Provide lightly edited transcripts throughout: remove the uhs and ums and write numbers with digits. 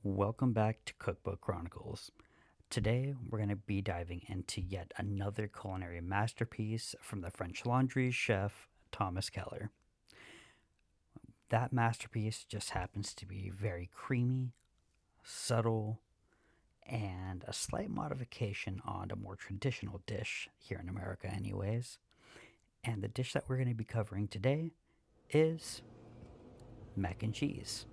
Welcome back to Cookbook Chronicles. Today, we're going to be diving into yet another culinary masterpiece from the French Laundry chef Thomas Keller. That masterpiece just happens to be very creamy, subtle, and a slight modification on a more traditional dish here in America, anyways. And the dish that we're going to be covering today is mac and cheese.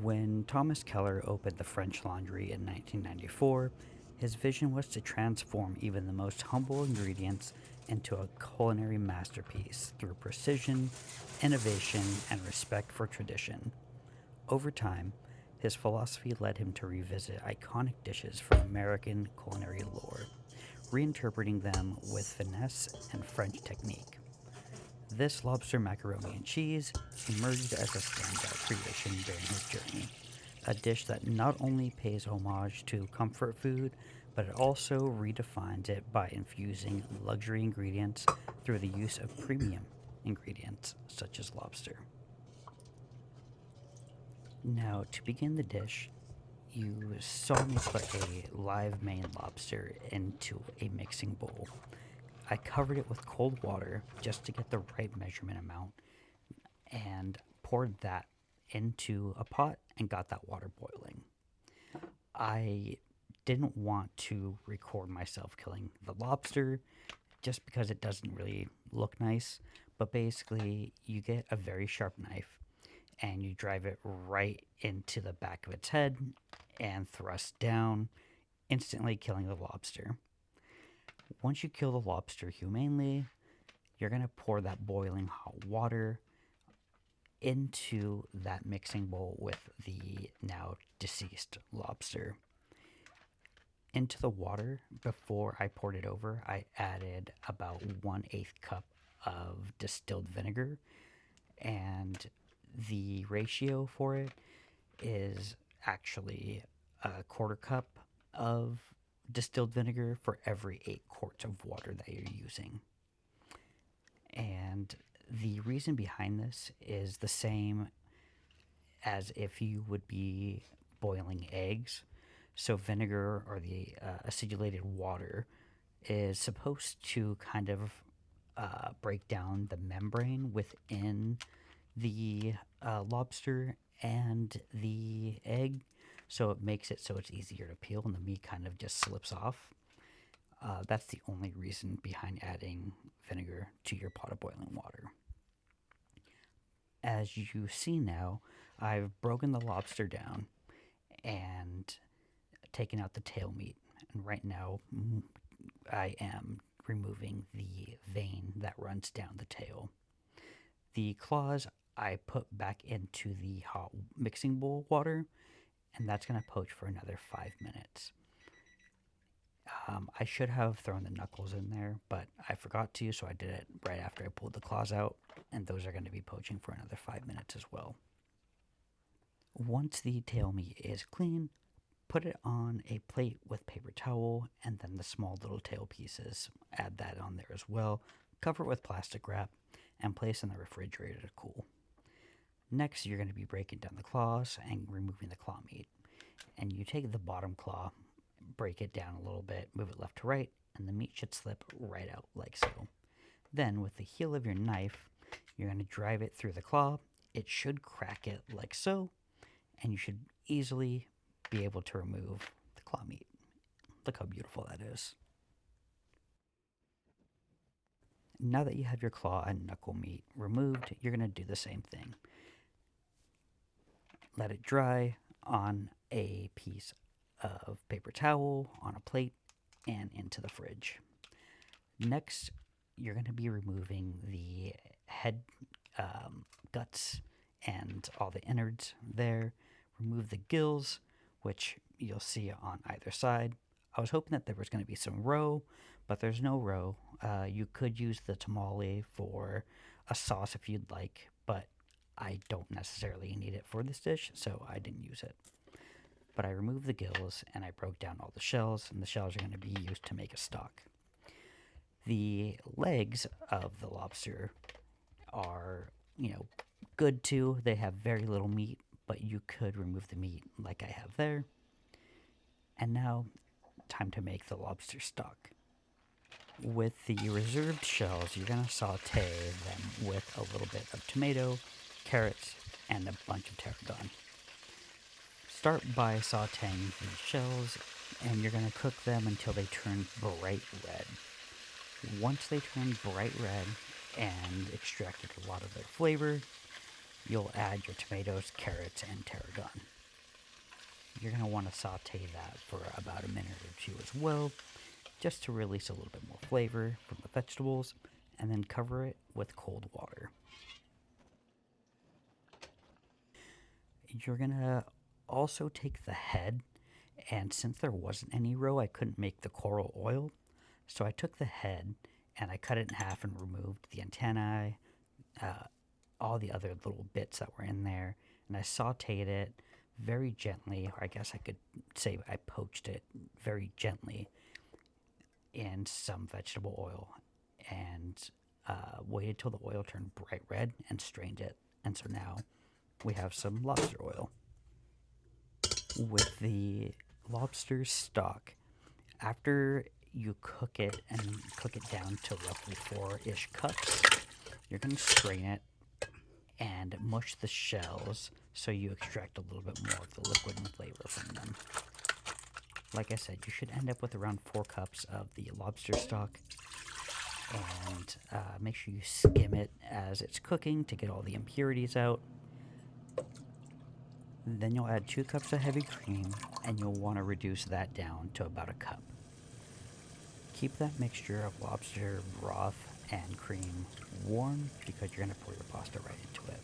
When Thomas Keller opened the French Laundry in 1994, his vision was to transform even the most humble ingredients into a culinary masterpiece through precision, innovation, and respect for tradition. Over time, his philosophy led him to revisit iconic dishes from American culinary lore, reinterpreting them with finesse and French technique. This lobster macaroni and cheese emerged as a standout creation during his journey, a dish that not only pays homage to comfort food, but it also redefines it by infusing luxury ingredients through the use of premium ingredients such as lobster. Now, to begin the dish, you saw me put a live Maine lobster into a mixing bowl. I covered it with cold water just to get the right measurement amount and poured that into a pot and got that water boiling. I didn't want to record myself killing the lobster just because it doesn't really look nice, but basically, you get a very sharp knife and you drive it right into the back of its head and thrust down, instantly killing the lobster. Once you kill the lobster humanely, you're going to pour that boiling hot water into that mixing bowl with the now deceased lobster. Into the water, before I poured it over, I added about 1/8 cup of distilled vinegar, and the ratio for it is actually a quarter cup of distilled vinegar for every 8 quarts of water that you're using. And the reason behind this is the same as if you would be boiling eggs. So, vinegar or the acidulated water is supposed to kind of break down the membrane within the lobster and the egg, so it makes it so it's easier to peel and the meat kind of just slips off. That's the only reason behind adding vinegar to your pot of boiling water. As you see now, I've broken the lobster down and taken out the tail meat. And right now, I am removing the vein that runs down the tail. The claws I put back into the hot mixing bowl water, and that's going to poach for another 5 minutes. I should have thrown the knuckles in there, but I forgot to, so I did it right after I pulled the claws out, and those are going to be poaching for another 5 minutes as well. Once the tail meat is clean, put it on a plate with paper towel, and then the small little tail pieces, add that on there as well, cover it with plastic wrap, and place in the refrigerator to cool. Next, you're going to be breaking down the claws and removing the claw meat. And you take the bottom claw, break it down a little bit, move it left to right, and the meat should slip right out like so. Then, with the heel of your knife, you're going to drive it through the claw. It should crack it like so, and you should easily be able to remove the claw meat. Look how beautiful that is. Now that you have your claw and knuckle meat removed, you're going to do the same thing. Let it dry on a piece of paper towel, on a plate, and into the fridge. Next, you're going to be removing the head, guts, and all the innards there. Remove the gills, which you'll see on either side. I was hoping that there was going to be some roe, but there's no roe. You could use the tamale for a sauce if you'd like, but I don't necessarily need it for this dish, so I didn't use it. But I removed the gills and I broke down all the shells, and the shells are going to be used to make a stock. The legs of the lobster are, good too. They have very little meat, but you could remove the meat like I have there. And now, time to make the lobster stock. With the reserved shells, you're going to saute them with a little bit of tomato, carrots, and a bunch of tarragon. Start by sauteing the shells, and you're going to cook them until they turn bright red. Once they turn bright red and extracted a lot of their flavor, you'll add your tomatoes, carrots, and tarragon. You're going to want to saute that for about a minute or two as well, just to release a little bit more flavor from the vegetables, and then cover it with cold water. You're going to also take the head, and since there wasn't any roe, I couldn't make the coral oil. So I took the head and I cut it in half and removed the antennae, all the other little bits that were in there, and I sauteed it very gently, or I guess I could say I poached it very gently in some vegetable oil, and waited till the oil turned bright red and strained it. And so now we have some lobster oil. With the lobster stock, after you cook it and cook it down to roughly 4-ish cups, you're going to strain it and mush the shells so you extract a little bit more of the liquid and flavor from them. Like I said, you should end up with around 4 cups of the lobster stock, and make sure you skim it as it's cooking to get all the impurities out. Then you'll add 2 cups of heavy cream, and you'll want to reduce that down to about a cup. Keep that mixture of lobster, broth, and cream warm because you're going to pour your pasta right into it.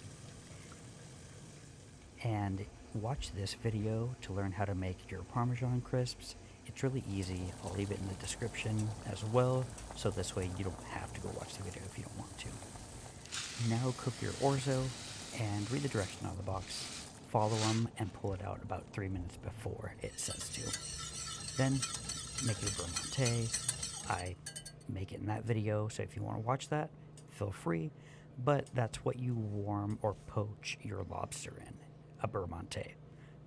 And watch this video to learn how to make your Parmesan crisps. It's really easy. I'll leave it in the description as well, so this way you don't have to go watch the video if you don't want to. Now cook your orzo and read the direction on the box. Follow them and pull it out about 3 minutes before it says to. Then make your beurre monté. I make it in that video, so if you want to watch that, feel free. But that's what you warm or poach your lobster in, a beurre monté.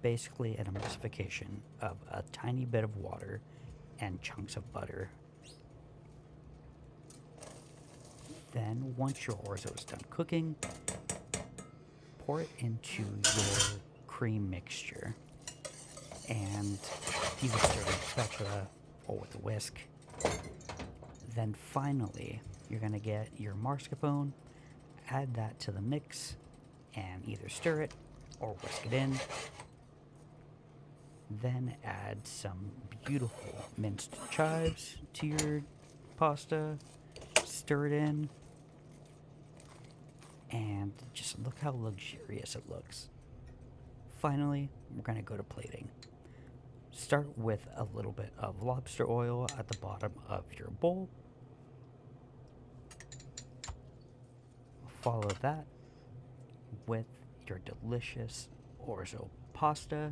Basically an emulsification of a tiny bit of water and chunks of butter. Then once your orzo is done cooking, pour it into your cream mixture, and you can stir it with a spatula or with a whisk. Then finally, you're going to get your mascarpone, add that to the mix, and either stir it or whisk it in. Then add some beautiful minced chives to your pasta, stir it in, and just look how luxurious it looks. Finally, we're going to go to plating. Start with a little bit of lobster oil at the bottom of your bowl. Follow that with your delicious orzo pasta.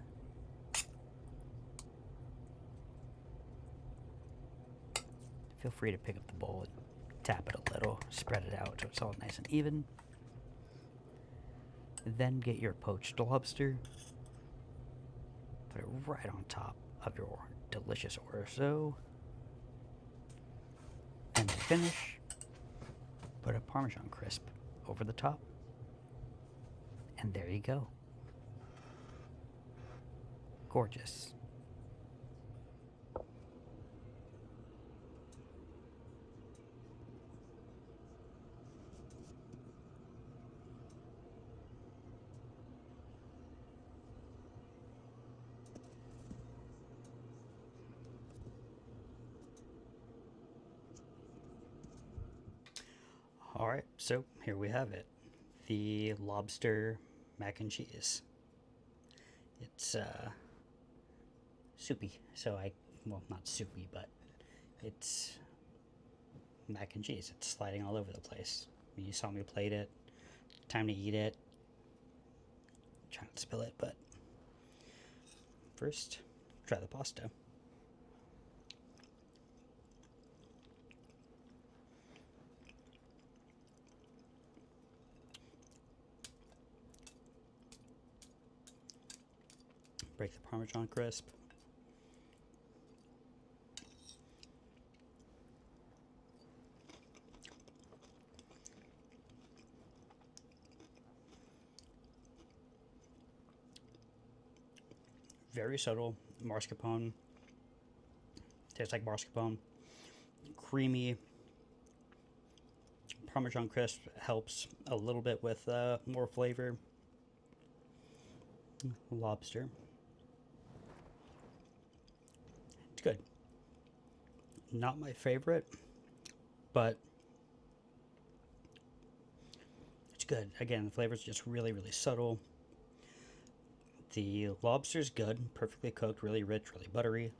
Feel free to pick up the bowl and tap it a little, spread it out so it's all nice and even. Then get your poached lobster, put it right on top of your delicious orzo, and to finish, put a Parmesan crisp over the top. And there you go. Gorgeous. Alright, so here we have it. The lobster mac and cheese. It's soupy, well, not soupy, but it's mac and cheese. It's sliding all over the place. You saw me plate it. Time to eat it. Try not to spill it, but first, try the pasta. Break the Parmesan crisp. Very subtle mascarpone. Tastes like mascarpone. Creamy. Parmesan crisp helps a little bit with more flavor. Lobster. It's good. Not my favorite, but it's good. Again, the flavor's just really, really subtle. The lobster's good, perfectly cooked, really rich, really buttery.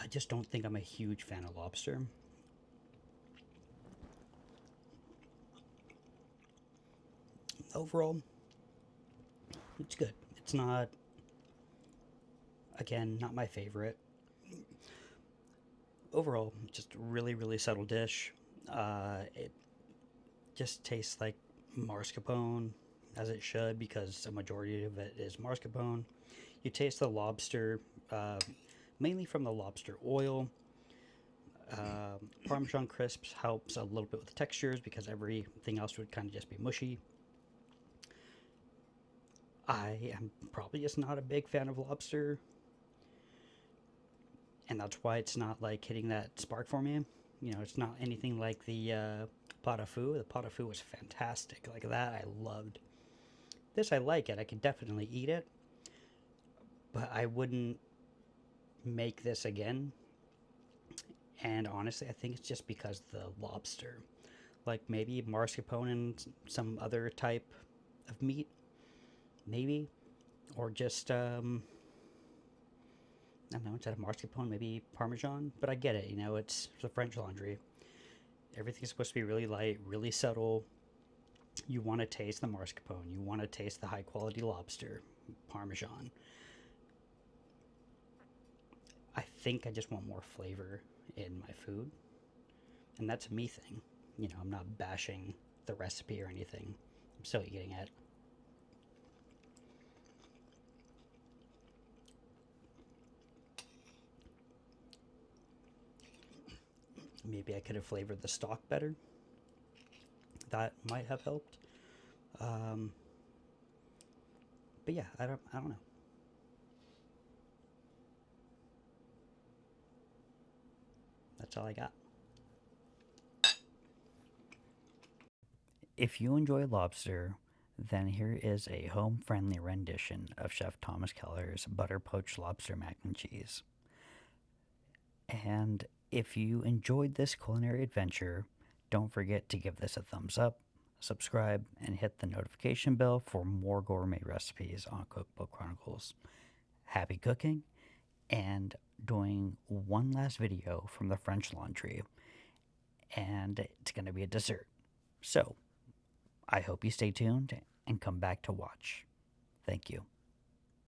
I just don't think I'm a huge fan of lobster. Overall, it's good. It's not, again, not my favorite. Overall, just really, really subtle dish. It just tastes like mascarpone, as it should, because a majority of it is mascarpone. You taste the lobster, mainly from the lobster oil. Parmesan crisps helps a little bit with the textures because everything else would kind of just be mushy. I am probably just not a big fan of lobster, and that's why it's not like hitting that spark for me. You know, it's not anything like the pot au feu. The pot au feu was fantastic. Like that, I loved. This, I like it. I could definitely eat it, but I wouldn't make this again. And honestly, I think it's just because the lobster. Like maybe mascarpone and some other type of meat, maybe, or just I don't know, instead of mascarpone, maybe Parmesan. But I get it, you know, it's the French Laundry. Everything's supposed to be really light, really subtle. You want to taste the mascarpone. You want to taste the high quality lobster, Parmesan. I think I just want more flavor in my food. And that's a me thing. You know, I'm not bashing the recipe or anything. I'm still eating it. Maybe I could have flavored the stock better. That might have helped. Um, but yeah, I don't know. That's all I got. If you enjoy lobster, then here is a home friendly rendition of Chef Thomas Keller's Butter-Poached lobster mac and cheese. And if you enjoyed this culinary adventure, don't forget to give this a thumbs up, subscribe, and hit the notification bell for more gourmet recipes on Cookbook Chronicles. Happy cooking, and doing one last video from the French Laundry, and it's going to be a dessert. So, I hope you stay tuned and come back to watch. Thank you.